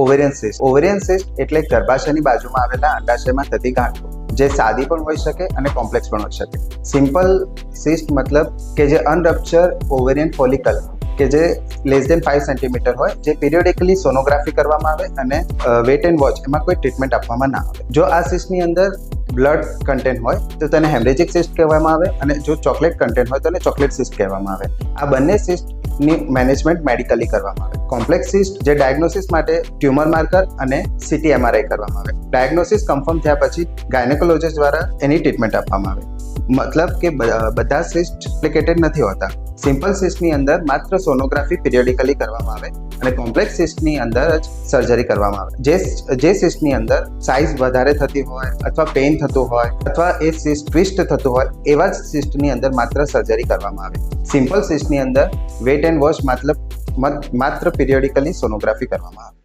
Ovarian સિસ્ટ એટલે ગર્ભાશયની બાજુમાં આવેલા અંડાશયમાં થતી ગાંઠો, જે સાદી પણ હોઈ શકે અને કોમ્પ્લેક્સ પણ હોઈ શકે. સિમ્પલ સિસ્ટ મતલબ કે જે અનરપ્ચર ઓવેરિયન ફોલિકલ કે જે લેસ દેન 5 સેન્ટીમીટર હોય, જે પિરિયોડિકલી સોનોગ્રાફી કરવામાં આવે અને વેટ એન્ડ વોચ એમાં કોઈ ટ્રીટમેન્ટ આપવામાં ના આવે. જો આ સિસ્ટની અંદર બ્લડ કન્ટેન્ટ હોય તો તેને હેમરેજિક સિસ્ટ કહેવામાં આવે, અને જો ચોકલેટ કન્ટેન્ટ હોય તો તેને ચોકલેટ સિસ્ટ કહેવામાં આવે. આ બંને સિસ્ટની મેનેજમેન્ટ મેડિકલી કરવામાં આવે. કોમ્પ્લેક્સ સિસ્ટ જે ડાયગ્નોસિસ માટે ટ્યુમર માર્કર અને CT MRI કરવામાં આવે. ડાયગ્નોસિસ કન્ફર્મ થયા પછી ગાયનેકોલોજીસ્ટ દ્વારા એની ટ્રીટમેન્ટ આપવામાં આવે. મતલબ કે બધા સિસ્ટ કોમ્પ્લિકેટેડ નથી હોતા. સિમ્પલ સિસ્ટની અંદર માત્ર સોનોગ્રાફી પિરિયોડિકલી કરવામાં આવે અને કોમ્પ્લેક્સ સિસ્ટની અંદર જ સર્જરી કરવામાં આવે. જે સિસ્ટની અંદર સાઇઝ વધારે થતી હોય અથવા પેઇન થતું હોય અથવા એ સિસ્ટ ટ્વિસ્ટ થતું હોય એવા જ સિસ્ટની અંદર માત્ર સર્જરી કરવામાં આવે. સિમ્પલ સિસ્ટની અંદર વેટ એન્ડ વોચ માત્ર પિરિયોડિકલી સોનોગ્રાફી કરવામાં આવે.